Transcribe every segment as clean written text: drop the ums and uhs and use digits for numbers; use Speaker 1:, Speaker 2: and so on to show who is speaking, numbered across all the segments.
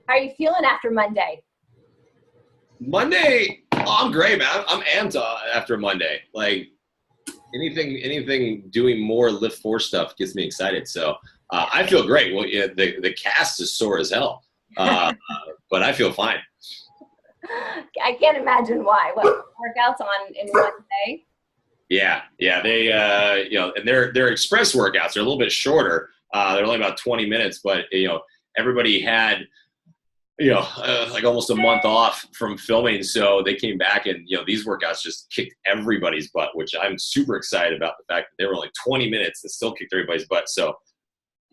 Speaker 1: How are you feeling after Monday?
Speaker 2: Monday, oh, I'm great, man. I'm amped after Monday. Like anything doing more LIIFT4 stuff gets me excited. So I feel great. Well, yeah, the cast is sore as hell, but I feel fine.
Speaker 1: I can't imagine why. What workouts on in one day?
Speaker 2: Yeah, they and they're express workouts. They're a little bit shorter. They're only about 20 minutes, but everybody had like almost a month off from filming, so they came back and these workouts just kicked everybody's butt, which I'm super excited about the fact that they were only 20 minutes and still kicked everybody's butt. So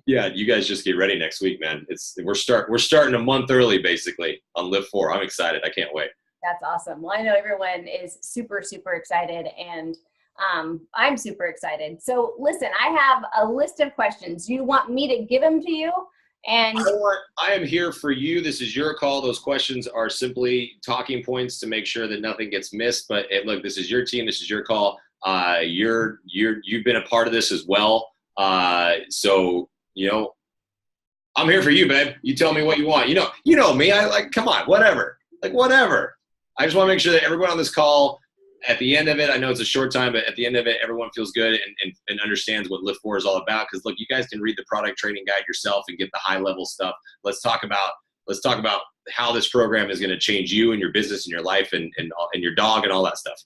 Speaker 2: yeah, you guys just get ready next week, man. We're starting a month early basically on LIIFT4. I'm excited. I can't wait.
Speaker 1: That's awesome. Well, I know everyone is super, super excited, and I'm super excited. So listen, I have a list of questions. Do you want me to give them to you? And
Speaker 2: I am here for you. This is your call. Those questions are simply talking points to make sure that nothing gets missed. But look, this is your team. This is your call. You've been a part of this as well. So I'm here for you, babe. You tell me what you want. You know me. Come on, whatever. Whatever. I just want to make sure that everyone on this call, at the end of it, I know it's a short time, but at the end of it, everyone feels good and understands what LIIFT4 is all about. Because look, you guys can read the product training guide yourself and get the high level stuff. Let's talk about how this program is going to change you and your business and your life and your dog and all that stuff.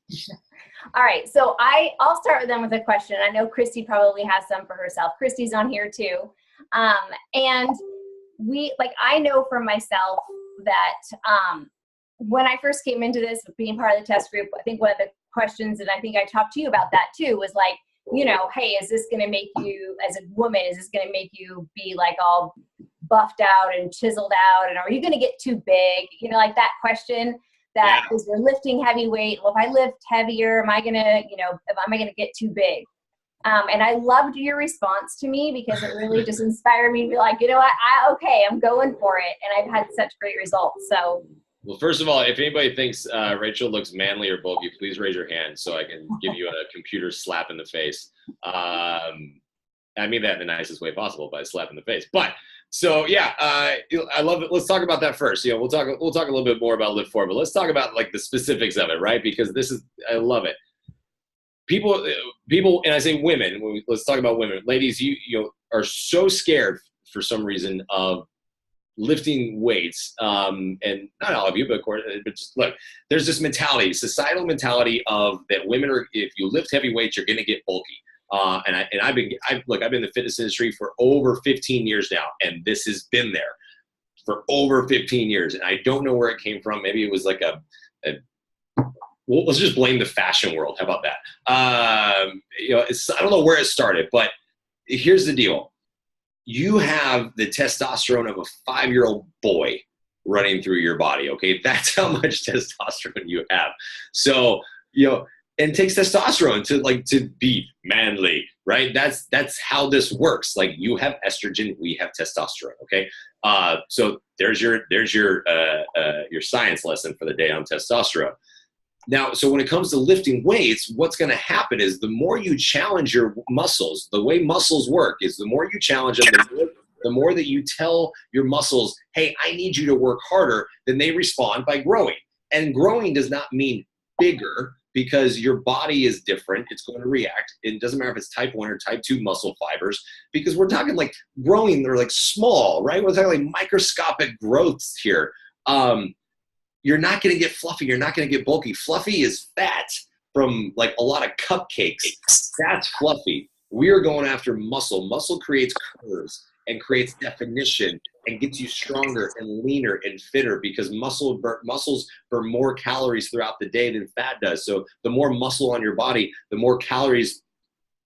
Speaker 1: All right, so I'll start with them with a question. I know Christy probably has some for herself. Christy's on here too, and I know for myself that when I first came into this, being part of the test group, I think one of the questions, and I think I talked to you about that too, was like, hey, is this going to make you, as a woman, is this going to make you be like all buffed out and chiseled out? And are you going to get too big? Like that question that is, you're lifting heavy weight. Well, if I lift heavier, am I going to get too big? And I loved your response to me because it really just inspired me to be like, what, I'm going for it. And I've had such great results. So.
Speaker 2: Well, first of all, if anybody thinks Rachel looks manly or bulky, please raise your hand so I can give you a computer slap in the face. I mean that in the nicest way possible, by a slap in the face. But so yeah, I love it. Let's talk about that first. We'll talk a little bit more about LIIFT4, but let's talk about like the specifics of it, right? Because I love it. People, and I say women. Let's talk about women. Ladies, you are so scared for some reason of lifting weights, and not all of you, but just look, there's this mentality, societal mentality of that women are, if you lift heavy weights, you're going to get bulky. I've been in the fitness industry for over 15 years now, and this has been there for over 15 years. And I don't know where it came from. Maybe it was like well, let's just blame the fashion world. How about that? I don't know where it started, but here's the deal. You have the testosterone of a 5-year-old boy running through your body, okay? That's how much testosterone you have. So, and it takes testosterone to be manly, right? That's how this works. Like, you have estrogen, we have testosterone, okay? So there's your science lesson for the day on testosterone. Now, so when it comes to lifting weights, what's going to happen is the more you challenge your muscles, the way muscles work is the more you challenge them, the more that you tell your muscles, hey, I need you to work harder, then they respond by growing. And growing does not mean bigger, because your body is different. It's going to react. It doesn't matter if it's type 1 or type 2 muscle fibers, because we're talking like growing, they're like small, right? We're talking like microscopic growths here. You're not going to get fluffy. You're not going to get bulky. Fluffy is fat from like a lot of cupcakes. That's fluffy. We are going after muscle. Muscle creates curves and creates definition and gets you stronger and leaner and fitter, because muscles burn more calories throughout the day than fat does. So the more muscle on your body, the more calories.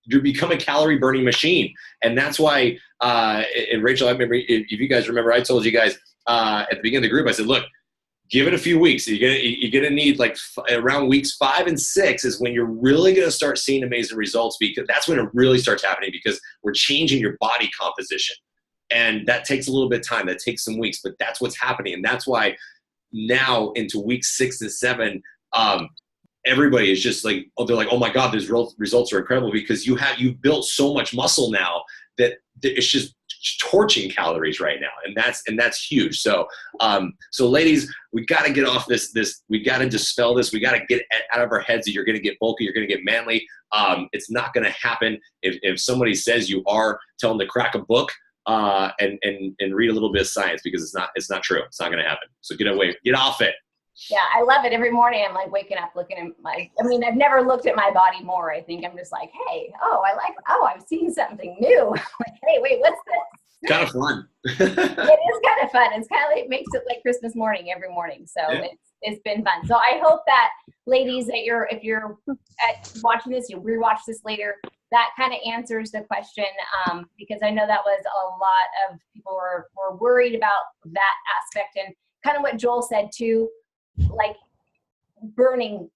Speaker 2: You become a calorie burning machine. And that's why, and Rachel, I remember, if you guys remember, I told you guys at the beginning of the group, I said, look, give it a few weeks. You're gonna need like around weeks 5 and 6 is when you're really gonna start seeing amazing results, because that's when it really starts happening, because we're changing your body composition. And that takes a little bit of time. That takes some weeks, but that's what's happening. And that's why now into week 6 and 7, everybody is just like, they're like, oh my God, these results are incredible, because you've built so much muscle now that it's just torching calories right now, and that's huge. So so ladies, we got to get off this we got to dispel this. We got to get out of our heads that you're going to get bulky, you're going to get manly. It's not going to happen. If somebody says you are, tell them to crack a book and read a little bit of science, because it's not true. It's not going to happen. So get off it.
Speaker 1: Yeah, I love it. Every morning I'm like waking up looking at I've never looked at my body more. I think I'm just like, hey, I'm seeing something new. Like, hey, wait, what's this?
Speaker 2: Kind of fun.
Speaker 1: It is kind of fun. It's kind of like, makes it like Christmas morning every morning. So
Speaker 2: yeah.
Speaker 1: It's been fun. So I hope that ladies, that if you're watching this, you'll rewatch this later, that kind of answers the question, because I know that was a lot of people were worried about that aspect, and kind of what Joel said too, like burning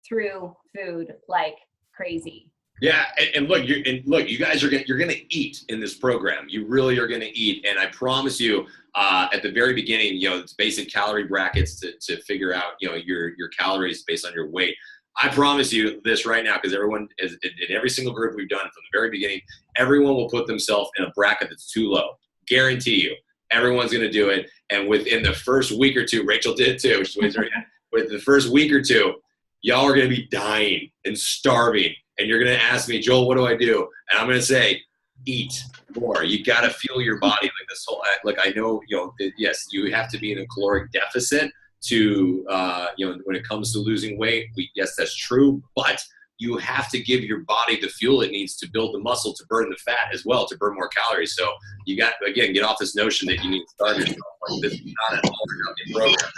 Speaker 1: through food like crazy.
Speaker 2: Yeah, and look, you guys you're gonna eat in this program. You really are gonna eat, and I promise you, at the very beginning, it's basic calorie brackets to figure out, your calories based on your weight. I promise you this right now, because everyone is in every single group we've done from the very beginning, everyone will put themselves in a bracket that's too low. Guarantee you, everyone's gonna do it, and within the first week or two, Rachel did too. She raised her hand. With the first week or two, y'all are gonna be dying and starving. And you're going to ask me, Joel, what do I do? And I'm going to say, eat more. You got to fuel your body. Like this whole, like I know, yes, you have to be in a caloric deficit to, when it comes to losing weight. Yes, that's true. But you have to give your body the fuel it needs to build the muscle, to burn the fat as well, to burn more calories. So you got, again, get off this notion that you need to starve yourself. Like, this is not an all-or-nothing program.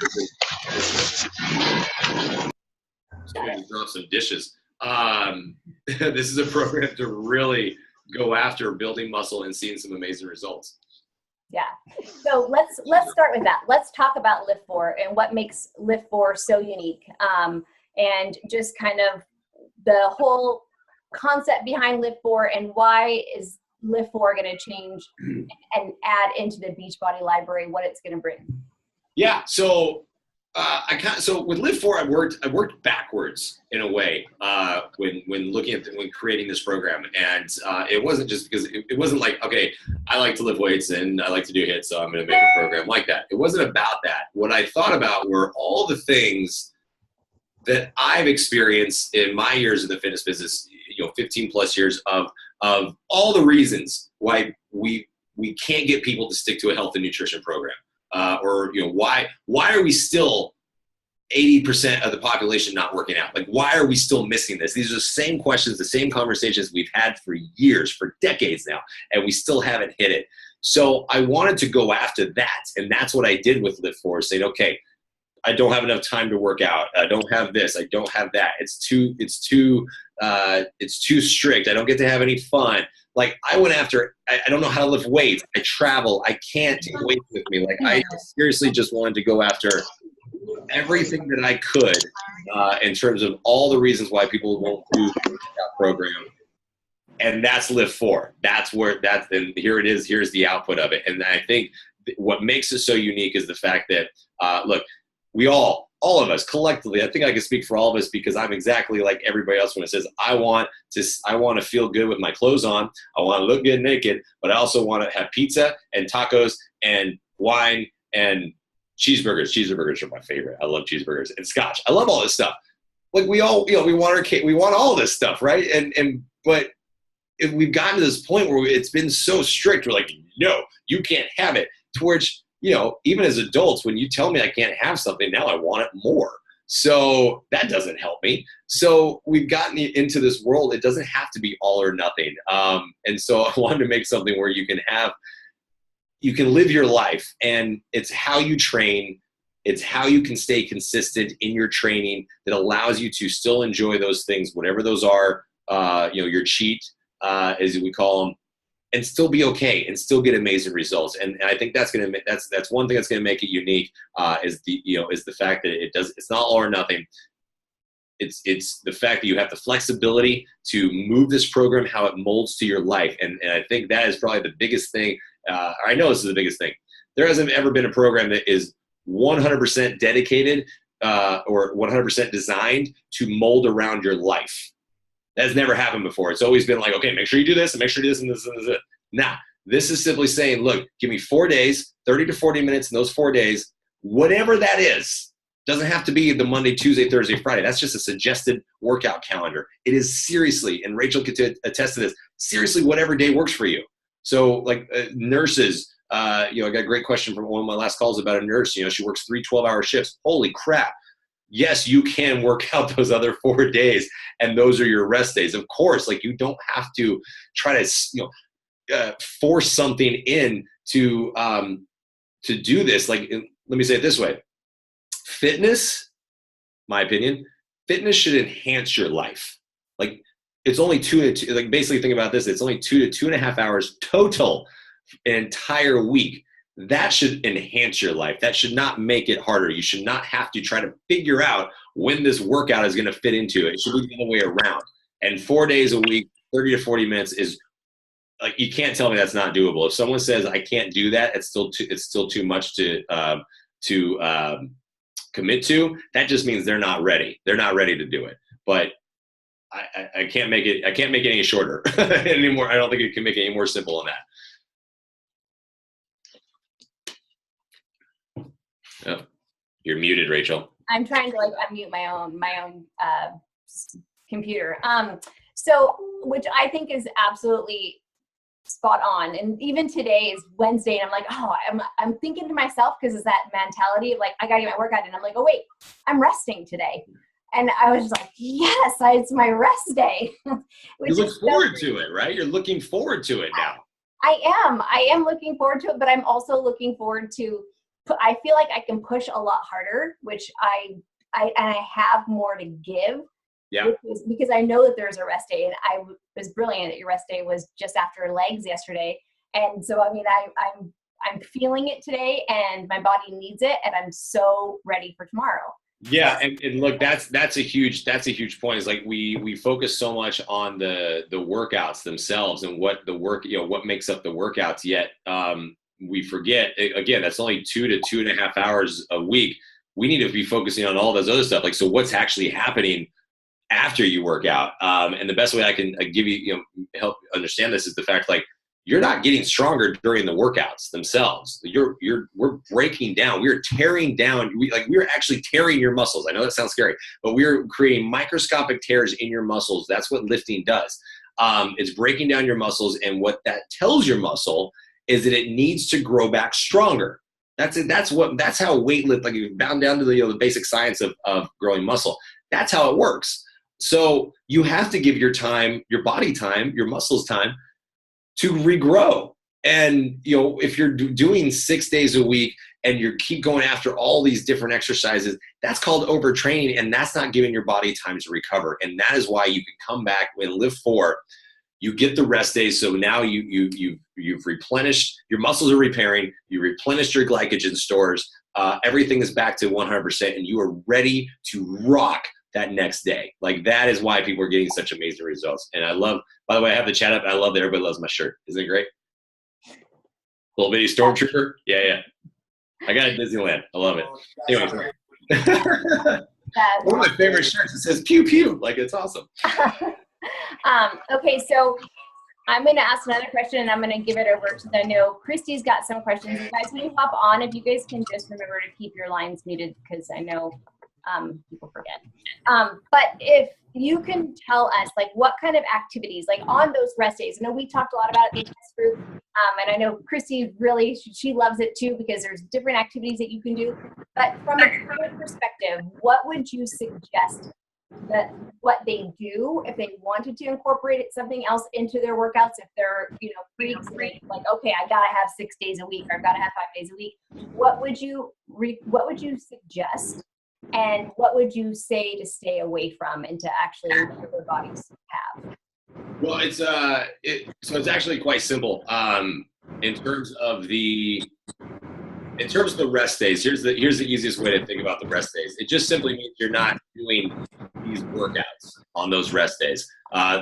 Speaker 2: Somebody drop some dishes. This is a program to really go after building muscle and seeing some amazing results.
Speaker 1: Yeah. So let's start with that. Let's talk about LIIFT4 and what makes LIIFT4 so unique. And just kind of the whole concept behind LIIFT4, and why is LIIFT4 going to change and add into the Beachbody library, what it's going to bring.
Speaker 2: Yeah. So so with LIIFT4, I worked backwards in a way when looking at when creating this program, and it wasn't just because it wasn't like, okay, I like to lift weights and I like to do HIIT, so I'm going to make a program like that. It wasn't about that. What I thought about were all the things that I've experienced in my years in the fitness business, 15 plus years of all the reasons why we can't get people to stick to a health and nutrition program. Or why are we still 80% of the population not working out? Like, why are we still missing this? These are the same questions, the same conversations we've had for years, for decades now, and we still haven't hit it. So I wanted to go after that, and that's what I did with LIIFT4, saying, okay, I don't have enough time to work out. I don't have this. I don't have that. It's too strict. I don't get to have any fun. Like, I went after, I don't know how to lift weights. I travel. I can't take weights with me. Like, I seriously just wanted to go after everything that I could in terms of all the reasons why people won't do that program. And that's LIIFT4. And here it is. Here's the output of it. And I think what makes it so unique is the fact that, look, we all of us collectively, I think I can speak for all of us, because I'm exactly like everybody else when it says, I want to feel good with my clothes on. I want to look good naked, but I also want to have pizza and tacos and wine and cheeseburgers. Cheeseburgers are my favorite. I love cheeseburgers and scotch. I love all this stuff. Like, we all, we want all this stuff, right? But if we've gotten to this point where it's been so strict, we're like, no, you can't have it. To which, even as adults, when you tell me I can't have something, now I want it more. So that doesn't help me. So we've gotten into this world. It doesn't have to be all or nothing. And so I wanted to make something where you can live your life, and it's how you train. It's how you can stay consistent in your training that allows you to still enjoy those things, whatever those are, your cheat, as we call them, and still be okay and still get amazing results. And I think that's one thing that's going to make it unique, is the fact that it's not all or nothing. It's the fact that you have the flexibility to move this program how it molds to your life. And I think that is probably the biggest thing. I know this is the biggest thing. There hasn't ever been a program that is 100% dedicated or 100% designed to mold around your life. That has never happened before. It's always been like, okay, make sure you do this and make sure you do this and this and this. Nah, This is simply saying, look, give me 4 days, 30 to 40 minutes in those 4 days, whatever that is. Doesn't have to be the Monday, Tuesday, Thursday, Friday. That's just a suggested workout calendar. It is seriously, and Rachel could attest to this, seriously whatever day works for you. So like nurses, I got a great question from one of my last calls about a nurse. She works 3 12-hour shifts. Holy crap. Yes, you can work out those other 4 days, and those are your rest days. Of course, like you don't have to try to, force something in to do this. Like, let me say it this way. Fitness, my opinion, fitness should enhance your life. Like it's only basically think about this. It's only 2 to 2.5 hours total an entire week. That should enhance your life. That should not make it harder. You should not have to try to figure out when this workout is going to fit into it. It should be the other way around. And 4 days a week, 30 to 40 minutes is like, you can't tell me that's not doable. If someone says I can't do that, it's still too much to commit to. That just means they're not ready. They're not ready to do it. But I can't make it any shorter anymore. I don't think it can make it any more simple than that. Oh, you're muted, Rachel.
Speaker 1: I'm trying to unmute my own computer. So, which I think is absolutely spot on. And even today is Wednesday, and I'm like, oh, I'm thinking to myself, because it's that mentality of like, I gotta get my workout in. I'm like, oh wait, I'm resting today. And I was just like, yes, it's my rest day.
Speaker 2: You look forward to it, right? You're looking forward to it now.
Speaker 1: I am looking forward to it, but I'm also looking forward to, I feel like I can push a lot harder, which I have more to give.
Speaker 2: Yeah.
Speaker 1: Because I know that there's a rest day, and I was brilliant at your rest day was just after legs yesterday. And so, I mean, I'm feeling it today, and my body needs it, and I'm so ready for tomorrow.
Speaker 2: Yeah, and look, that's a huge point. Is like we focus so much on the workouts themselves and what what makes up the workouts. Yet we forget, again, that's only 2 to 2.5 hours a week. We need to be focusing on all those other stuff. Like, so what's actually happening after you work out? And the best way I can give you, help understand this is the fact, like, you're not getting stronger during the workouts themselves. We're breaking down. We're tearing down. We're actually tearing your muscles. I know that sounds scary, but we're creating microscopic tears in your muscles. That's what lifting does. It's breaking down your muscles, and what that tells your muscle is that it needs to grow back stronger. That's it. That's how weightlift, like, you bound down to the basic science of growing muscle. That's how it works. So you have to give your time, your body time, your muscles time to regrow. And if you're doing 6 days a week and you keep going after all these different exercises, that's called overtraining, and that's not giving your body time to recover. And that is why you can come back with LIIFT4. You get the rest days, so now you've replenished, your muscles are repairing, you replenished your glycogen stores, everything is back to 100%, and you are ready to rock that next day. Like, that is why people are getting such amazing results. And I love, by the way, I have the chat up, and I love that everybody loves my shirt. Isn't it great? Little bitty stormtrooper. Yeah. I got it at Disneyland. I love it. Anyways. One of my favorite shirts, it says pew pew. Like, it's awesome.
Speaker 1: Okay, so I'm going to ask another question, and I'm going to give it over to, I know Christy's got some questions. You guys, when you hop on, if you guys can just remember to keep your lines muted, because I know people forget. But if you can tell us, like, what kind of activities, like, on those rest days. I know we talked a lot about it in this group, and I know Christy really, she loves it too, because there's different activities that you can do. But from a current perspective, what would you suggest that what they do if they wanted to incorporate something else into their workouts? If they're freaks, like, okay, I gotta have 6 days a week, or I gotta have 5 days a week, what would you suggest? And what would you say to stay away from and to actually let their bodies have?
Speaker 2: Well, it's actually quite simple. In terms of the rest days, here's the easiest way to think about the rest days. It just simply means you're not doing these workouts on those rest days,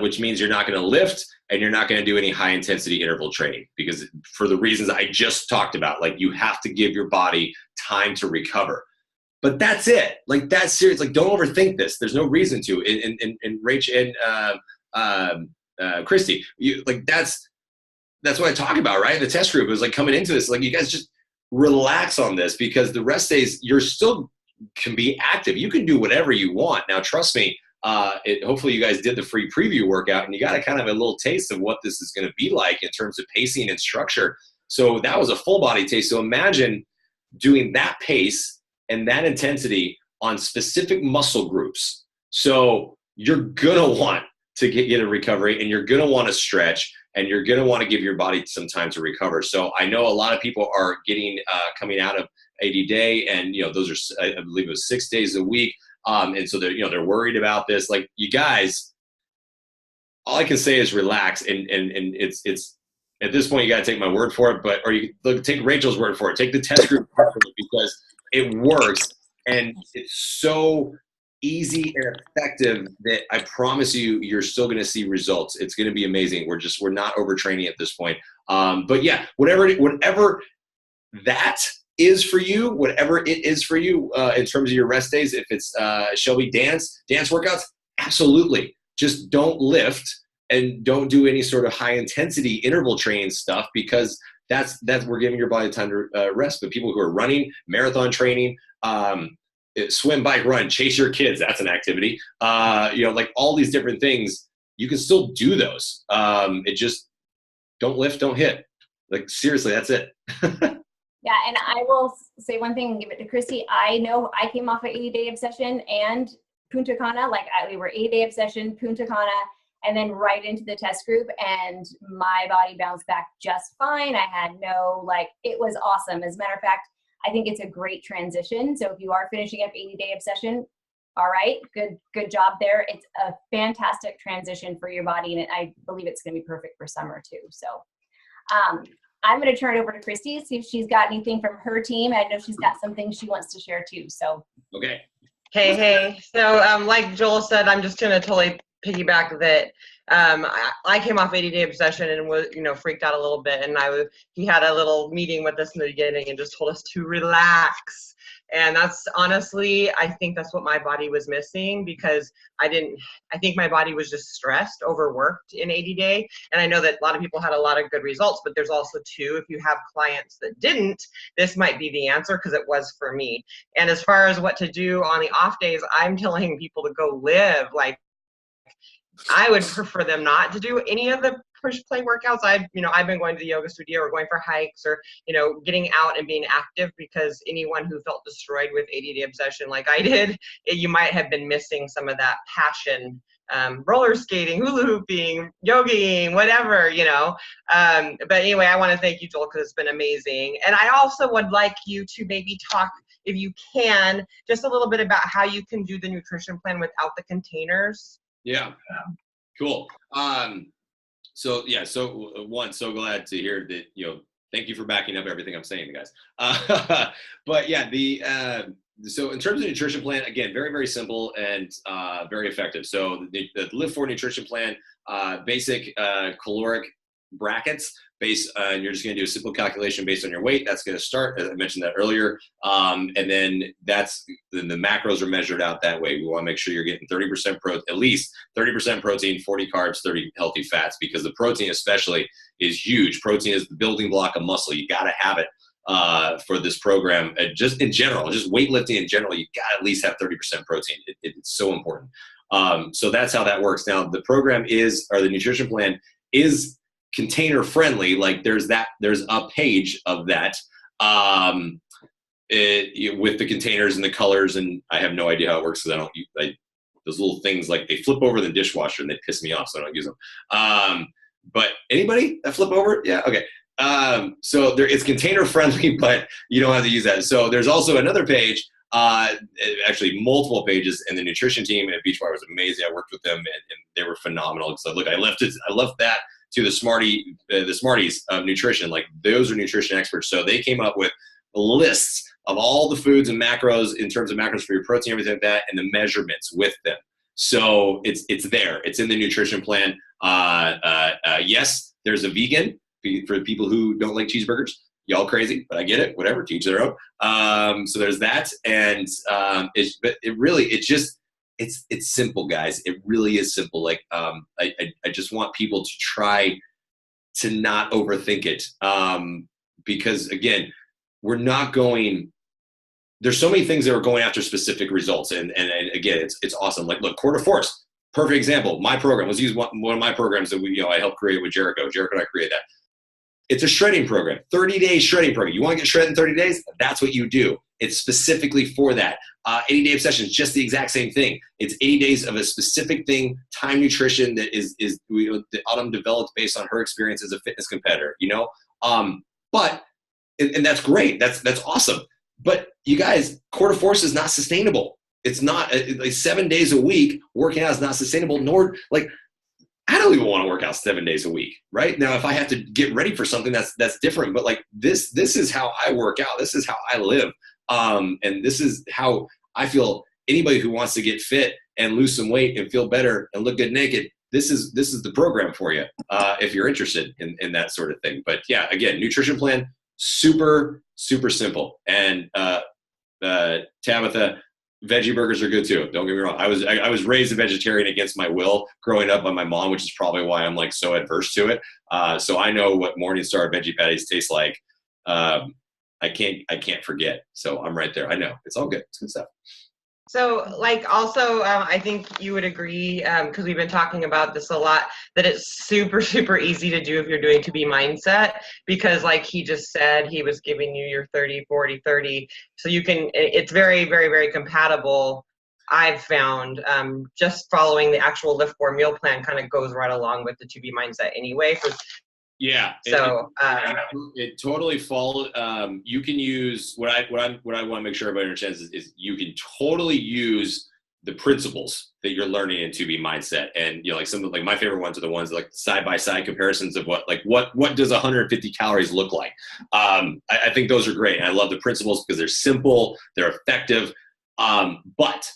Speaker 2: which means you're not going to lift and you're not going to do any high intensity interval training, because for the reasons I just talked about, like, you have to give your body time to recover. But that's it. Like, that's serious. Like, don't overthink this. There's no reason to. And Rach and Christy, that's that's what I talk about, right? The test group was like coming into this, like you guys just relax on this because the rest days you're still can be active. You can do whatever you want. Now, trust me, hopefully you guys did the free preview workout and you got a kind of a little taste of what this is going to be like in terms of pacing and structure. So that was a full body taste. So imagine doing that pace and that intensity on specific muscle groups. So you're going to want to get a recovery, and you're going to want to stretch, and you're going to want to give your body some time to recover. So I know a lot of people are getting coming out of 80 day, and those are, I believe it was 6 days a week. And so they're worried about this. Like, you guys, all I can say is relax. And it's at this point, you got to take my word for it, or you take Rachel's word for it. Take the test group word for it, because it works. And it's so easy and effective that I promise you, you're still going to see results. It's going to be amazing. We're not overtraining at this point. But yeah, whatever that is for you, whatever it is for you in terms of your rest days, if it's Shelby dance workouts, absolutely. Just don't lift and don't do any sort of high intensity interval training stuff, because that's we're giving your body time to rest. But people who are running, marathon training, swim, bike, run, chase your kids, that's an activity. Like all these different things, you can still do those. It just, don't lift, don't hit. Like, seriously, that's it.
Speaker 1: Yeah, and I will say one thing and give it to Christy. I know I came off an 80-day obsession and Punta Cana. We were 80-day obsession, Punta Cana, and then right into the test group, and my body bounced back just fine. I had it was awesome. As a matter of fact, I think it's a great transition. So if you are finishing up 80-day obsession, all right, good job there. It's a fantastic transition for your body, and I believe it's going to be perfect for summer too. So I'm going to turn it over to Christy, see if she's got anything from her team. I know she's got some things she wants to share too. So
Speaker 2: okay.
Speaker 3: Hey. So like Joel said, I'm just going to totally piggyback that. I came off 80-day obsession and was, freaked out a little bit. And he had a little meeting with us in the beginning and just told us to relax. And that's honestly, I think that's what my body was missing, because I think my body was just stressed, overworked in 80-day. And I know that a lot of people had a lot of good results, but there's also if you have clients that didn't, this might be the answer, because it was for me. And as far as what to do on the off days, I'm telling people to go live. Like, I would prefer them not to do any of the push play workouts. I've been going to the yoga studio or going for hikes or, getting out and being active, because anyone who felt destroyed with 80-day obsession like I did, you might have been missing some of that passion, roller skating, hula hooping, yogiing, whatever, But anyway, I want to thank you, Joel, because it's been amazing. And I also would like you to maybe talk, if you can, just a little bit about how you can do the nutrition plan without the containers.
Speaker 2: Yeah. Cool. So so glad to hear that, thank you for backing up everything I'm saying, guys. But yeah, so in terms of nutrition plan, again, very, very simple and very effective. So the LIIFT4 nutrition plan, basic caloric brackets and you're just going to do a simple calculation based on your weight. That's going to start, as I mentioned that earlier. And then the macros are measured out that way. We want to make sure you're getting 30% at least 30% protein, 40 carbs, 30 healthy fats, because the protein especially is huge. Protein is the building block of muscle. You got to have it for this program. Just in general, just weightlifting in general, you got to at least have 30% protein. It's so important. So that's how that works. Now, the nutrition plan is container friendly. Like there's a page of that with the containers and the colors, and I have no idea how it works because those little things, like they flip over the dishwasher and they piss me off, so I don't use them. But anybody that flip over? Yeah, okay. So it's container friendly, but you don't have to use that. So there's also another page, actually multiple pages, and the nutrition team at Beachbar was amazing. I worked with them and they were phenomenal. So look, I left that to the Smarties of nutrition. Like, those are nutrition experts. So they came up with lists of all the foods and macros, in terms of macros for your protein, everything like that, and the measurements with them. So it's there. It's in the nutrition plan. Yes, there's a vegan for people who don't like cheeseburgers. Y'all crazy, but I get it. Whatever, to each their own. So there's that, and it's simple, guys. It really is simple. Like, I just want people to try to not overthink it. Because again, we're not going, there's so many things that are going after specific results. And again, it's awesome. Like, look, quarter force, perfect example. My program, let's use one of my programs that I helped create with Jericho. Jericho and I created that. It's a shredding program, 30-day shredding program. You want to get shredded in 30 days? That's what you do. It's specifically for that. 80-day obsession is just the exact same thing. It's 80 days of a specific thing, time nutrition that that Autumn developed based on her experience as a fitness competitor, But that's great. That's awesome. But you guys, quarter force is not sustainable. It's not like 7 days a week working out is not sustainable. Nor like I don't even want to work out 7 days a week, right? Now, if I have to get ready for something, that's different. But like this is how I work out. This is how I live. And this is how I feel. Anybody who wants to get fit and lose some weight and feel better and look good naked, this is the program for you if you're interested in that sort of thing. But yeah, again, nutrition plan, super, super simple. And Tabitha, veggie burgers are good too. Don't get me wrong. I was raised a vegetarian against my will growing up by my mom, which is probably why I'm like so adverse to it. So I know what Morningstar veggie patties taste like. I can't forget. So I'm right there. I know it's all good. It's good stuff.
Speaker 3: So like also, I think you would agree, because we've been talking about this a lot, that it's super, super easy to do if you're doing 2B mindset, because like he just said, he was giving you your 30, 40, 30. So you can, it's very, very, very compatible. I've found just following the actual LIIFT4 meal plan kind of goes right along with the 2B mindset anyway.
Speaker 2: Yeah.
Speaker 3: So
Speaker 2: it totally follows. You can use what I want to make sure everybody understands is you can totally use the principles that you're learning in 2B mindset. And like some of like my favorite ones are the ones like side by side comparisons of what does 150 calories look like. I think those are great. And I love the principles because they're simple, they're effective. But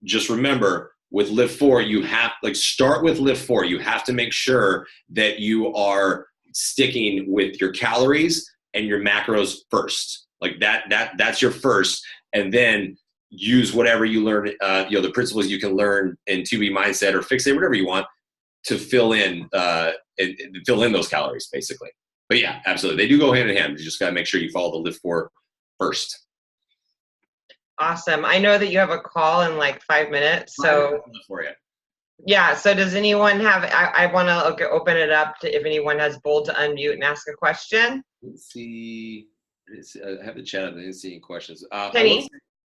Speaker 2: just remember, with LIIFT4, you have start with LIIFT4. You have to make sure that you are sticking with your calories and your macros first. Like that's your first, and then use whatever you learn. The principles you can learn in 2B mindset or fixate, whatever you want, to fill in those calories, basically. But yeah, absolutely, they do go hand in hand. You just gotta make sure you follow the LIIFT4 first.
Speaker 3: Awesome. I know that you have a call in like 5 minutes. So
Speaker 2: for you.
Speaker 3: Yeah. So does anyone have, I want to open it up to if anyone has bold to unmute and ask a question.
Speaker 2: Let's see. I have the chat up. I didn't see any questions.
Speaker 3: Penny.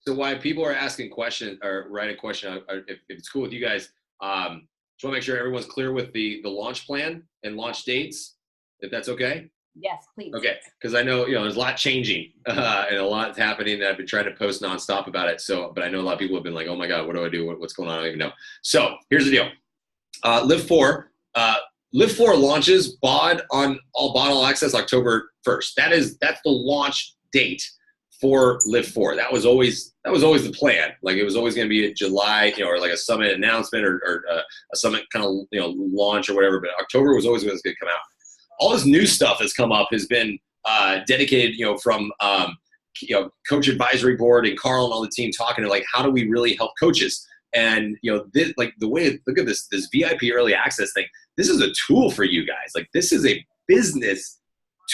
Speaker 2: So while people are asking questions or writing a question, if it's cool with you guys, just want to make sure everyone's clear with the launch plan and launch dates, if that's okay.
Speaker 1: Yes, please. Okay,
Speaker 2: because I know there's a lot changing and a lot's happening, and I've been trying to post nonstop about it. So, but I know a lot of people have been like, "Oh my God, what do I do? What's going on? I don't even know." So here's the deal: LIIFT4 launches BOD on all access October 1st. That's the launch date for LIIFT4. That was always the plan. Like it was always going to be in July, or like a summit announcement or a summit kind of launch or whatever. But October was always going to come out. All this new stuff that's come up has been dedicated, from coach advisory board and Carl and all the team talking to like, how do we really help coaches? And this, like the way, look at this VIP early access thing. This is a tool for you guys. Like this is a business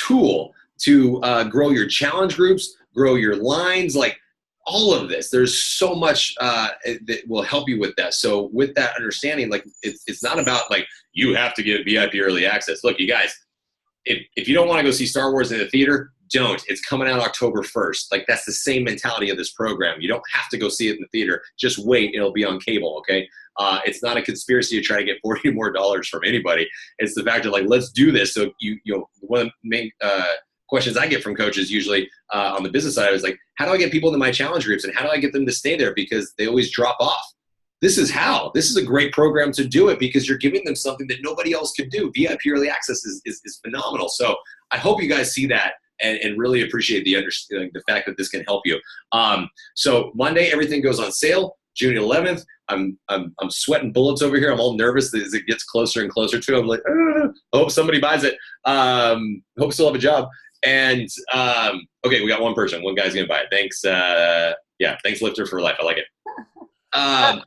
Speaker 2: tool to grow your challenge groups, grow your lines, like all of this. There's so much that will help you with that. So with that understanding, like it's not about like you have to get VIP early access. Look, you guys. If you don't want to go see Star Wars in the theater, don't. It's coming out October 1st. Like that's the same mentality of this program. You don't have to go see it in the theater. Just wait. It'll be on cable. Okay. It's not a conspiracy to try to get $40 more from anybody. It's the fact that like, let's do this. So one of the main questions I get from coaches usually on the business side is like, how do I get people into my challenge groups and how do I get them to stay there? Because they always drop off. This is how. This is a great program to do it because you're giving them something that nobody else can do. VIP early access is phenomenal. So I hope you guys see that and really appreciate the fact that this can help you. So Monday, everything goes on sale. June 11th. I'm sweating bullets over here. I'm all nervous as it gets closer and closer to it. I'm like, I hope somebody buys it. Hope still have a job. And okay, we got one person. One guy's gonna buy it. Thanks. Thanks Lifter for life. I like it.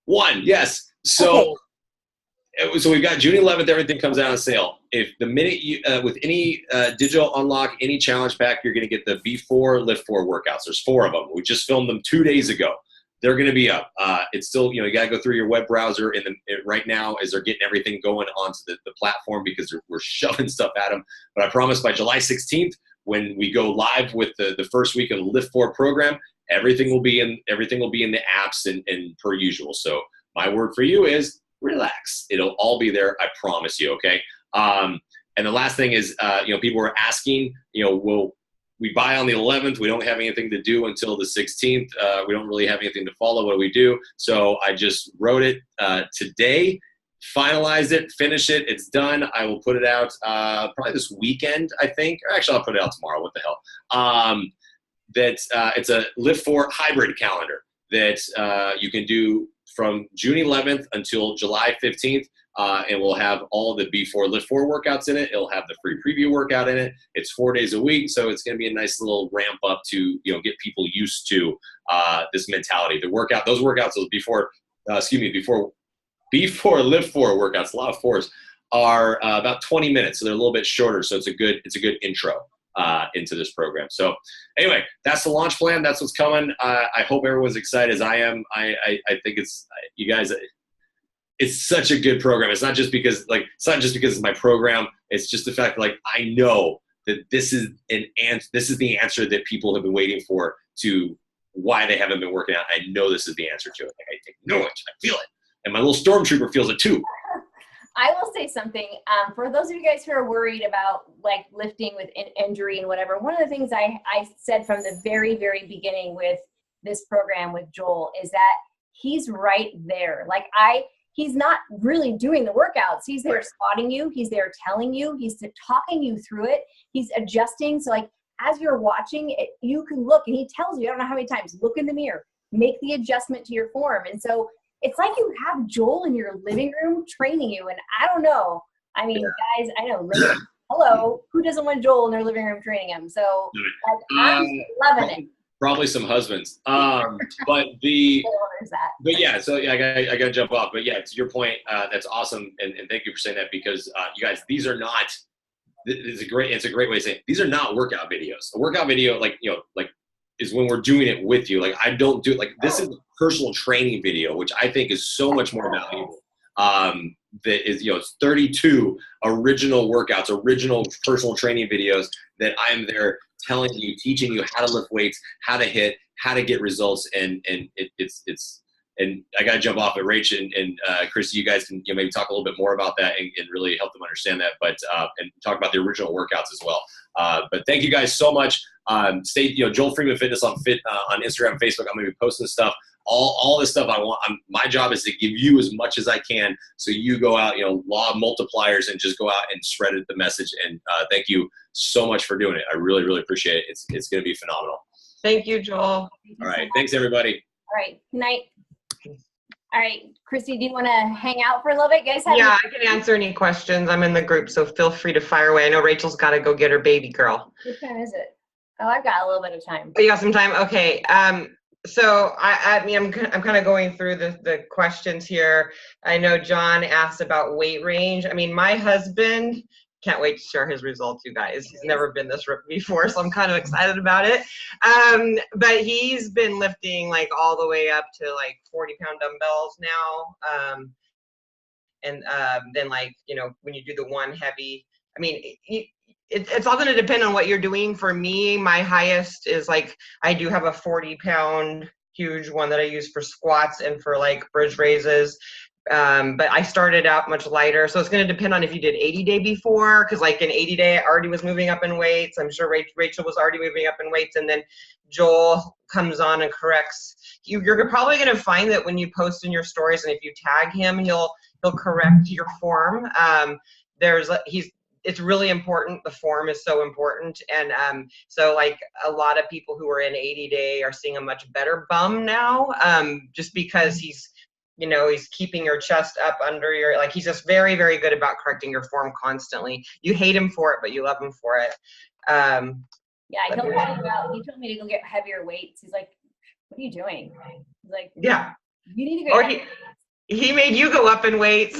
Speaker 2: One, yes. So we've got June 11th, everything comes out on sale. if the minute you, with any digital unlock, any challenge pack, you're going to get the B4 LIIFT4 workouts. There's 4 of them. We just filmed them 2 days ago. They're going to be up. It's still, you got to go through your web browser right now as they're getting everything going onto the platform because we're shoving stuff at them. But I promise by July 16th, when we go live with the first week of the LIIFT4 program, everything will be in the apps and per usual. So my word for you is relax. It'll all be there. I promise you. Okay. And the last thing is, people were asking, will we buy on the 11th? We don't have anything to do until the 16th. We don't really have anything to follow. What do we do? So I just wrote it today, finalized it, finish it. It's done. I will put it out probably this weekend, I think. Or actually, I'll put it out tomorrow. What the hell? It's a LIIFT4 hybrid calendar that you can do from June 11th until July 15th. And we'll have all the B4 LIIFT4 workouts in it. It'll have the free preview workout in it. It's 4 days a week, so it's going to be a nice little ramp up to get people used to this mentality. Those workouts, those before LIIFT4 workouts, a lot of fours, are about 20 minutes, so they're a little bit shorter. So it's a good intro into this program. So anyway, that's the launch plan. That's what's coming. I hope everyone's excited as I am. I think you guys. It's such a good program. It's not just because it's my program. It's just the fact that I know that this is the answer that people have been waiting for to why they haven't been working out. I know this is the answer to it. I know it. I feel it. And my little stormtrooper feels it too.
Speaker 1: I will say something. For those of you guys who are worried about lifting with injury and whatever, one of the things I said from the very, very beginning with this program with Joel is that he's right there. He's not really doing the workouts. He's there spotting you. He's there telling you. He's talking you through it. He's adjusting. So as you're watching it, you can look and he tells you, I don't know how many times, look in the mirror, make the adjustment to your form. And so it's like you have Joel in your living room training you. And I don't know. I mean, guys, I know, hello, who doesn't want Joel in their living room training him? So I'm loving it.
Speaker 2: Probably some husbands. But yeah, so I gotta jump off. But yeah, to your point, that's awesome, and thank you for saying that because you guys, these are not. It's a great way of saying these are not workout videos. A workout video, is when we're doing it with you. I don't do this is a personal training video, which I think is so much more valuable. That is, it's 32 original workouts, original personal training videos that I'm there telling you, teaching you how to lift weights, how to hit, how to get results, and I got to jump off at Rach and Christy. You guys can maybe talk a little bit more about that and really help them understand that, but and talk about the original workouts as well. But thank you guys so much. Stay, Joel Freeman Fitness on Instagram, and Facebook. I'm gonna be posting stuff. All this stuff I want. My job is to give you as much as I can, so you go out, law of multipliers, and just go out and spread the message. And thank you so much for doing it. I really, really appreciate it. It's going to be phenomenal.
Speaker 3: Thank you, Joel.
Speaker 2: All right, thanks everybody.
Speaker 1: All right, good night. All right, Christy, do you want to hang out for a little bit, guys?
Speaker 3: Yeah, I can answer any questions. I'm in the group, so feel free to fire away. I know Rachel's got to go get her baby girl.
Speaker 1: What time is it? Oh, I've got a little bit of time.
Speaker 3: Oh, you got some time? Okay. So I'm kind of going through the questions here. I know John asked about weight range. I mean, my husband can't wait to share his results, you guys. He's never been this ripped before, so I'm kind of excited about it. But he's been lifting all the way up to 40-pound dumbbells now. And then when you do the one heavy, I mean, it's all going to depend on what you're doing. For me, my highest is I do have a 40-pound huge one that I use for squats and for bridge raises. But I started out much lighter. So it's going to depend on if you did 80-day before, because in 80-day, I already was moving up in weights. I'm sure Rachel was already moving up in weights. And then Joel comes on and corrects. You're probably going to find that when you post in your stories and if you tag him, he'll correct your form. It's really important. The form is so important. And so a lot of people who are in 80-day are seeing a much better bum now, just because he's keeping your chest up under your, he's just very, very good about correcting your form constantly. You hate him for it, but you love him for it.
Speaker 1: Yeah, he told me to go get heavier weights. He's like, what are you doing? He's like,
Speaker 3: yeah,
Speaker 1: you need to go.
Speaker 3: Or he made you go up in weights.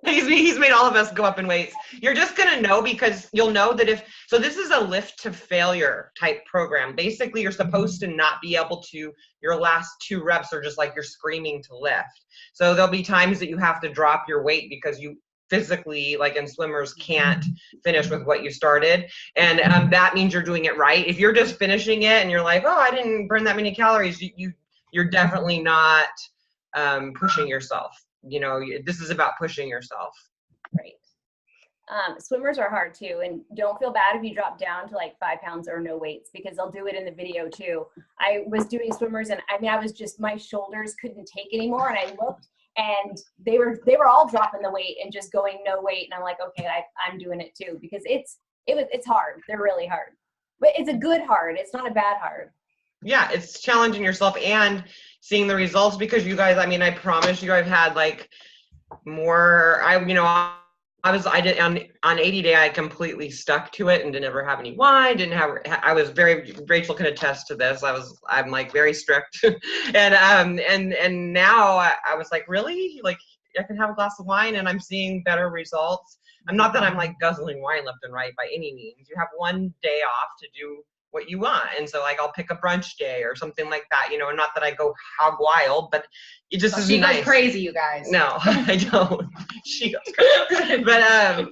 Speaker 3: He's made all of us go up in weights. You're just going to know because you'll know that so this is a lift to failure type program. Basically, you're supposed to not be able to, your last 2 reps are just like you're screaming to lift. So there'll be times that you have to drop your weight because you physically, like in swimmers, can't finish with what you started. And that means you're doing it right. If you're just finishing it and you're like, oh, I didn't burn that many calories, you're definitely not pushing yourself. You know, this is about pushing yourself.
Speaker 1: Right. Swimmers are hard too, and don't feel bad if you drop down to like 5 pounds or no weights, because they'll do it in the video too. I was doing swimmers, and I mean, I was just, my shoulders couldn't take anymore, and I looked, and they were all dropping the weight and just going no weight, and I'm like, okay, I'm doing it too, because it's hard. They're really hard, but it's a good hard. It's not a bad hard.
Speaker 3: Yeah, it's challenging yourself and seeing the results, because you guys, I mean, I promise you, I've had like more, I did on 80 day, I completely stuck to it and didn't ever have any wine, I was very, Rachel can attest to this. I'm like very strict. and now I was like, really? Like, I can have a glass of wine and I'm seeing better results. I'm not that I'm like guzzling wine left and right by any means. You have one day off to do what you want. And so like, I'll pick a brunch day or something like that, you know, not that I go hog wild, but it just is nice.
Speaker 4: She goes crazy, you guys.
Speaker 3: No, I don't. She goes crazy. But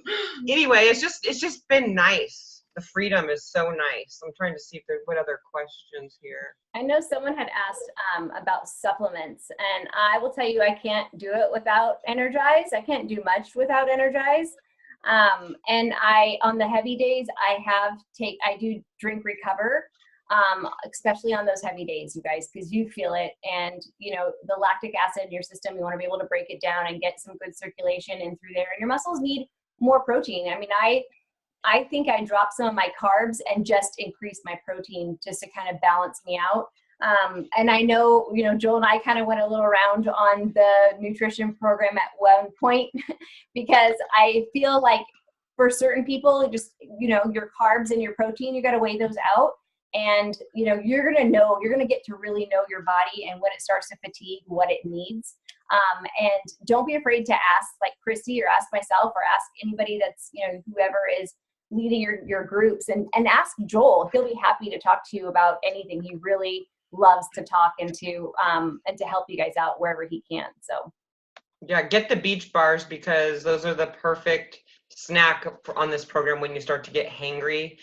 Speaker 3: anyway, it's just been nice. The freedom is so nice. I'm trying to see if there's what other questions here.
Speaker 1: I know someone had asked about supplements, and I will tell you, I can't do it without Energize. I can't do much without Energize. And on the heavy days, I do drink recover, especially on those heavy days, you guys, because you feel it, and you know, the lactic acid in your system, you want to be able to break it down and get some good circulation in through there, and your muscles need more protein. I mean, I think I dropped some of my carbs and just increased my protein just to kind of balance me out. And I know, you know, Joel and I kind of went a little around on the nutrition program at one point because I feel like for certain people, just, you know, your carbs and your protein, you got to weigh those out. And, you know, you're going to get to really know your body and when it starts to fatigue, what it needs. And don't be afraid to ask like Christy or ask myself or ask anybody that's, you know, whoever is leading your groups, and ask Joel. He'll be happy to talk to you about anything. He really loves to talk and to help you guys out wherever he can. So
Speaker 3: yeah, get the beach bars, because those are the perfect snack on this program when you start to get hangry.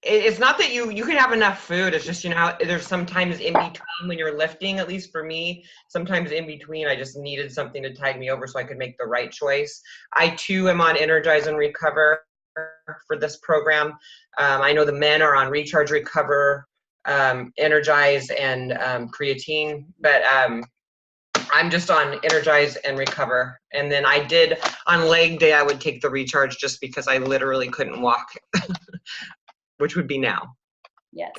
Speaker 3: It's not that you can have enough food. It's just, you know, there's sometimes in between when you're lifting, at least for me, sometimes in between I just needed something to tide me over so I could make the right choice. I too am on Energize and Recover for this program. I know the men are on Recharge, Recover, Energize, and creatine, but I'm just on Energize and Recover. And then I did on leg day, I would take the Recharge just because I literally couldn't walk, which would be now.
Speaker 1: Yes.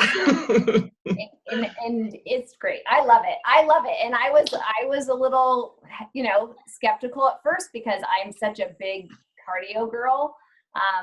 Speaker 1: and it's great. I love it. And I was a little, you know, skeptical at first because I'm such a big cardio girl.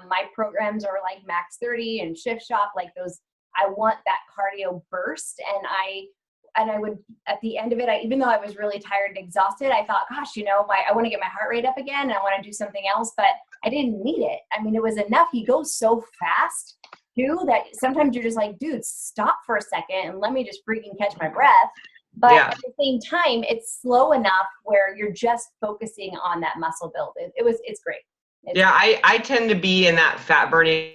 Speaker 1: My programs are like max 30 and shift shop, like those. I want that cardio burst, and I would, at the end of it, even though I was really tired and exhausted, I thought, gosh, you know, I want to get my heart rate up again, and I want to do something else, but I didn't need it. I mean, it was enough. He goes so fast too that sometimes you're just like, dude, stop for a second and let me just freaking catch my breath. But yeah, at the same time, it's slow enough where you're just focusing on that muscle build. It's great.
Speaker 3: I tend to be in that fat burning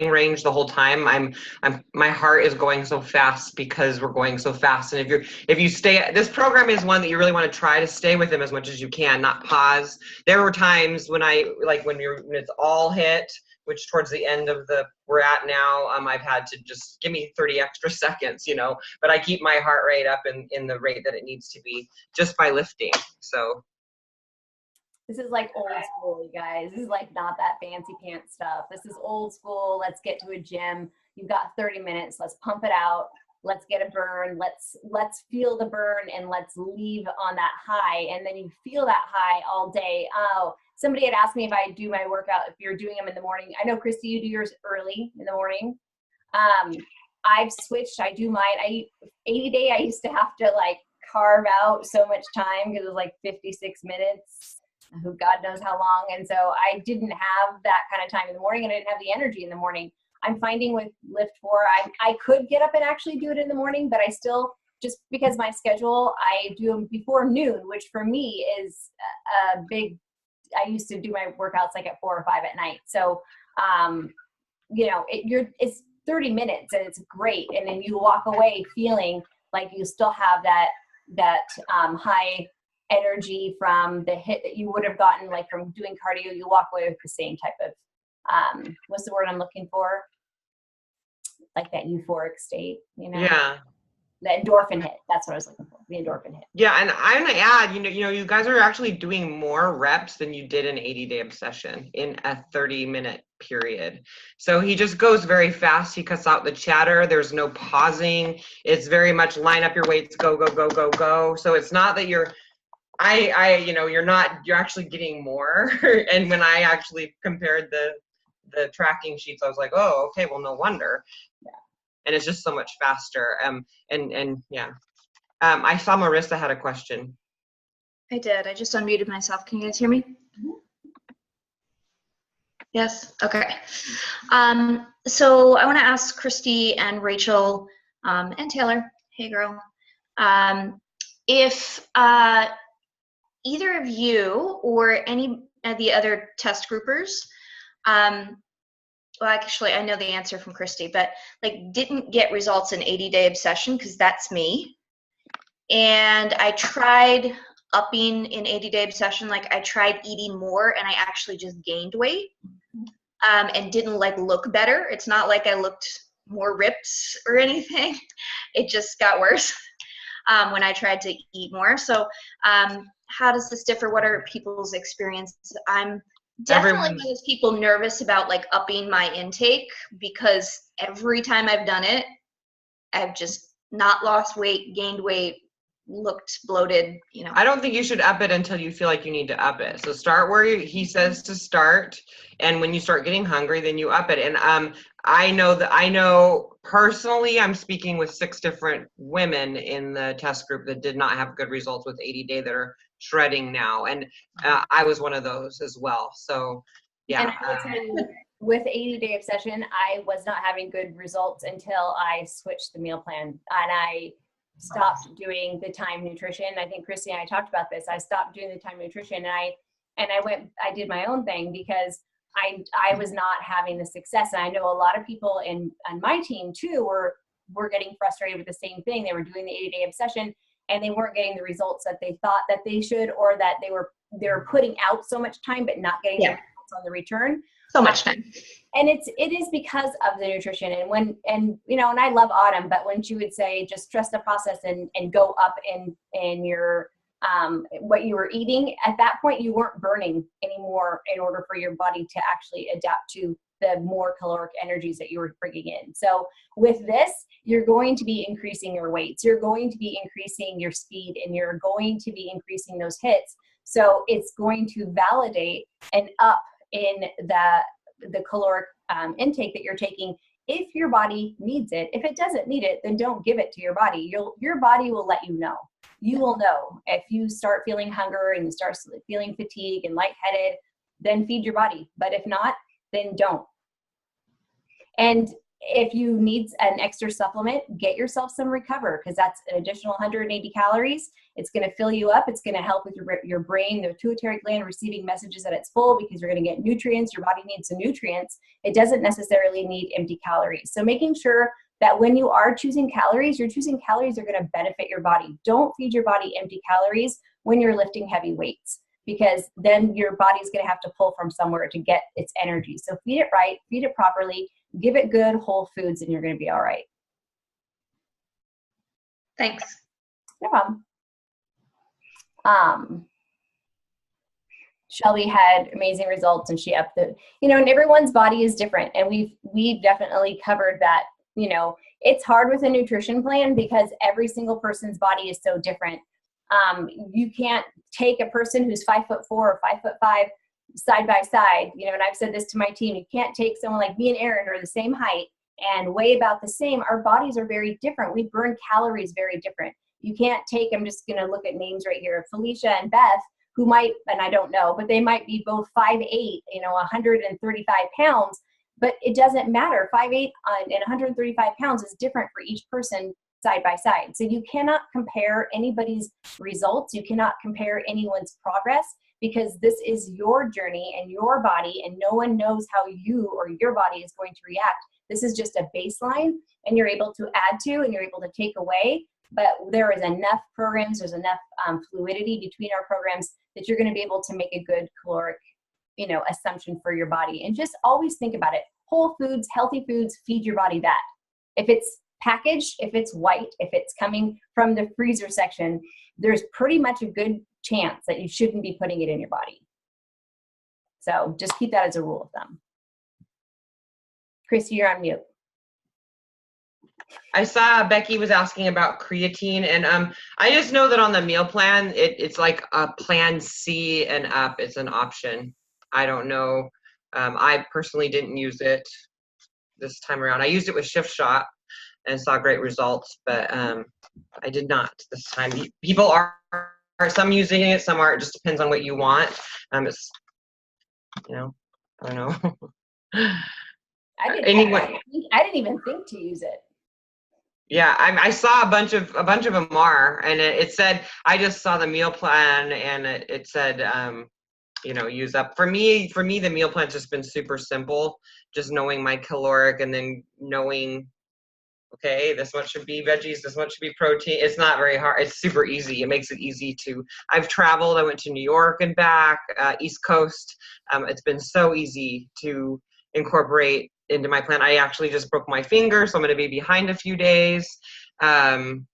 Speaker 3: range the whole time. My heart is going so fast because we're going so fast. And if you stay, this program is one that you really want to try to stay with them as much as you can, not pause. There were times when when it's all hit, which towards the end of we're at now, I've had to just give me 30 extra seconds, you know, but I keep my heart rate up in the rate that it needs to be just by lifting. So
Speaker 1: this is like old school, you guys. This is like not that fancy pants stuff. This is old school. Let's get to a gym. You've got 30 minutes. Let's pump it out. Let's get a burn. Let's feel the burn, and let's leave on that high. And then you feel that high all day. Oh, somebody had asked me if I do my workout, if you're doing them in the morning. I know, Christy, you do yours early in the morning. I've switched. I do mine. 80 day, I used to have to like carve out so much time because it was like 56 minutes. who God knows how long. And so I didn't have that kind of time in the morning, and I didn't have the energy in the morning. I'm finding with LIIFT4, I could get up and actually do it in the morning, but I still, just because my schedule, I do them before noon, which for me is a big, I used to do my workouts like at 4 or 5 at night. So, you know, it's 30 minutes and it's great. And then you walk away feeling like you still have that high energy from the hit that you would have gotten like from doing cardio. You walk away with the same type of, what's the word I'm looking for? Like that euphoric state, you know?
Speaker 3: Yeah.
Speaker 1: The endorphin hit. That's what I was looking for. The endorphin hit.
Speaker 3: Yeah, and I'm gonna add, you guys are actually doing more reps than you did an 80-day obsession in a 30-minute period. So he just goes very fast. He cuts out the chatter. There's no pausing. It's very much line up your weights, go, go, go, go, go. So it's not that you're actually getting more. And when I actually compared the tracking sheets, I was like, oh, okay, well, no wonder.
Speaker 1: Yeah.
Speaker 3: And it's just so much faster. And yeah. I saw Marissa had a question.
Speaker 4: I did. I just unmuted myself. Can you guys hear me?
Speaker 1: Mm-hmm.
Speaker 4: Yes? Okay. So I want to ask Christy and Rachel and Taylor, hey girl, if either of you or any of the other test groupers, well, actually, I know the answer from Christy, but like didn't get results in 80-day obsession, because that's me. And I tried upping in 80-day obsession. Like I tried eating more and I actually just gained weight and didn't like look better. It's not like I looked more ripped or anything. It just got worse when I tried to eat more. So how does this differ? What are people's experiences? I'm definitely one of those people nervous about like upping my intake, because every time I've done it, I've just not lost weight, gained weight, looked bloated, you know.
Speaker 3: I don't think you should up it until you feel like you need to up it. So start where he says to start, and when you start getting hungry, then you up it. And I know personally, I'm speaking with 6 different women in the test group that did not have good results with 80-day that are shredding now, and I was one of those as well. So yeah.
Speaker 1: And with 80-day obsession, I was not having good results until I switched the meal plan and I stopped doing the time nutrition. I think Christy and I talked about this. I stopped doing the time nutrition and I did my own thing, because I was not having the success. And I know a lot of people on my team too were getting frustrated with the same thing. They were doing the 80-day obsession and they weren't getting the results that they thought that they should, or that they were putting out so much time but not getting the results on the return.
Speaker 4: So much time.
Speaker 1: And it is because of the nutrition. And I love Autumn, but when she would say just trust the process and go up in your what you were eating, at that point you weren't burning anymore in order for your body to actually adapt to the more caloric energies that you were bringing in. So with this, you're going to be increasing your weights, you're going to be increasing your speed, and you're going to be increasing those hits. So it's going to validate and up in the caloric intake that you're taking if your body needs it. If it doesn't need it, then don't give it to your body. Your body will let you know. You will know if you start feeling hunger and you start feeling fatigue and lightheaded, then feed your body. But if not, then don't. And if you need an extra supplement, get yourself some Recover, because that's an additional 180 calories. It's going to fill you up. It's going to help with your brain, the pituitary gland receiving messages that it's full, because you're going to get nutrients. Your body needs the nutrients. It doesn't necessarily need empty calories. So making sure that when you are choosing calories, you're choosing calories that are going to benefit your body. Don't feed your body empty calories when you're lifting heavy weights, because then your body's going to have to pull from somewhere to get its energy. So feed it right, feed it properly, give it good whole foods, and you're going to be all right.
Speaker 4: Thanks.
Speaker 1: No problem. Shelby had amazing results, and she upped the, and everyone's body is different. And we've definitely covered that. It's hard with a nutrition plan because every single person's body is so different. You can't take a person who's 5'4" or 5'5" side by side, and I've said this to my team, you can't take someone like me and Erin who are the same height and weigh about the same. Our bodies are very different. We burn calories very different. You can't take, I'm just going to look at names right here, Felicia and Beth, who might, and I don't know, but they might be both 5'8", 135 pounds, but it doesn't matter. 5'8" and 135 pounds is different for each person side by side. So you cannot compare anybody's results. You cannot compare anyone's progress, because this is your journey and your body, and no one knows how you or your body is going to react. This is just a baseline, and you're able to add to and you're able to take away. But there is enough programs, there's enough fluidity between our programs that you're going to be able to make a good caloric, assumption for your body. And just always think about it. Whole foods, healthy foods, feed your body that. If it's packaged, if it's white, if it's coming from the freezer section, there's pretty much a good chance that you shouldn't be putting it in your body. So just keep that as a rule of thumb. Christy, you're on mute.
Speaker 3: I saw Becky was asking about creatine, and I just know that on the meal plan, it's like a plan C and up. It's an option. I don't know. I personally didn't use it this time around. I used it with Shift Shot and saw great results, but I did not this time. People are some using it, some aren't. It just depends on what you want. It's, I don't know.
Speaker 1: I didn't even think to use it.
Speaker 3: Yeah, I saw a bunch of them are, and it said, I just saw the meal plan, and it said, use up. For me, the meal plan's just been super simple, just knowing my caloric, and then knowing, okay, this much should be veggies, this much should be protein. It's not very hard. It's super easy. It makes it easy to, I've traveled. I went to New York and back, East Coast. It's been so easy to incorporate into my plan. I actually just broke my finger, so I'm going to be behind a few days. I'm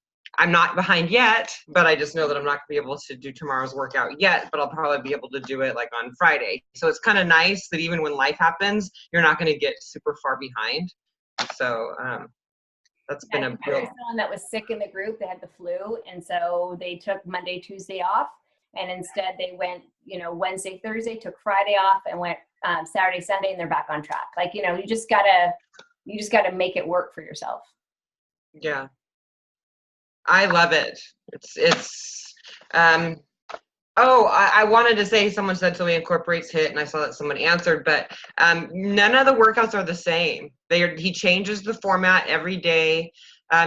Speaker 3: not behind yet, but I just know that I'm not going to be able to do tomorrow's workout yet, but I'll probably be able to do it like on Friday. So it's kind of nice that even when life happens, you're not going to get super far behind. So that's been a real...
Speaker 1: someone that was sick in the group. They had the flu, and so they took Monday, Tuesday off, and instead they went, Wednesday, Thursday, took Friday off, and went Saturday, Sunday, and they're back on track. Like, you just gotta make it work for yourself.
Speaker 3: Yeah, I love it. I wanted to say, someone said, so he incorporates HIIT, and I saw that someone answered, but none of the workouts are the same. He changes the format every day.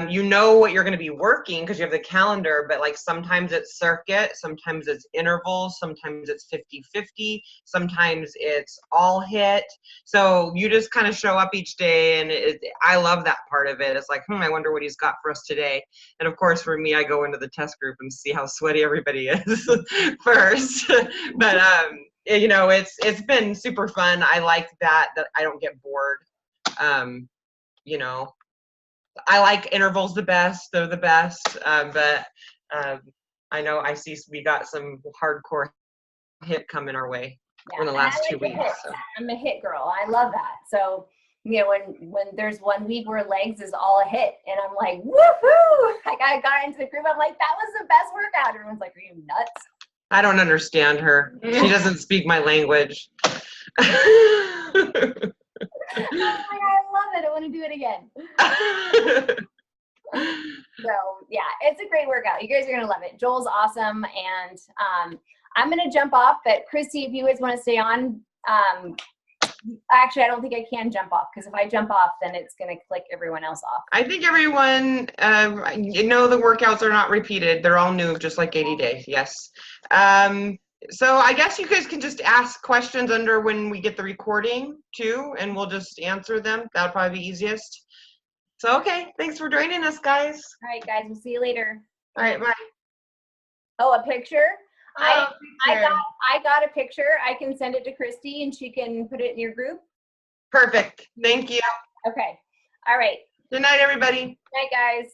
Speaker 3: You know what you're going to be working because you have the calendar, but like sometimes it's circuit, sometimes it's intervals, sometimes it's 50-50, sometimes it's all HIIT. So you just kind of show up each day, and I love that part of it. It's like, I wonder what he's got for us today. And of course, for me, I go into the test group and see how sweaty everybody is first. But it's been super fun. I like that I don't get bored. I like intervals the best. They're the best. But I know we got some hardcore HIIT coming our way in the last 2 weeks. So.
Speaker 1: I'm a HIIT girl. I love that. So, when there's 1 week where legs is all a HIIT, and I'm like, woohoo! Like, I got into the group. I'm like, that was the best workout. Everyone's like, are you nuts?
Speaker 3: I don't understand her. She doesn't speak my language.
Speaker 1: I love it. I want to do it again. So yeah, it's a great workout. You guys are gonna love it. Joel's awesome, and I'm gonna jump off. But Christy, if you guys want to stay on, actually, I don't think I can jump off, because if I jump off, then it's gonna click everyone else off.
Speaker 3: I think everyone, the workouts are not repeated. They're all new, just like 80 Day. Yes. So I guess you guys can just ask questions under when we get the recording too, and we'll just answer them. That'll probably be easiest. So, okay. Thanks for joining us, guys.
Speaker 1: All right, guys. We'll see you later.
Speaker 3: All right. Bye.
Speaker 1: Oh, a picture?
Speaker 3: Oh,
Speaker 1: I got a picture. I can send it to Christy, and she can put it in your group.
Speaker 3: Perfect. Thank you.
Speaker 1: Okay. All right.
Speaker 3: Good night, everybody.
Speaker 1: Good night, guys.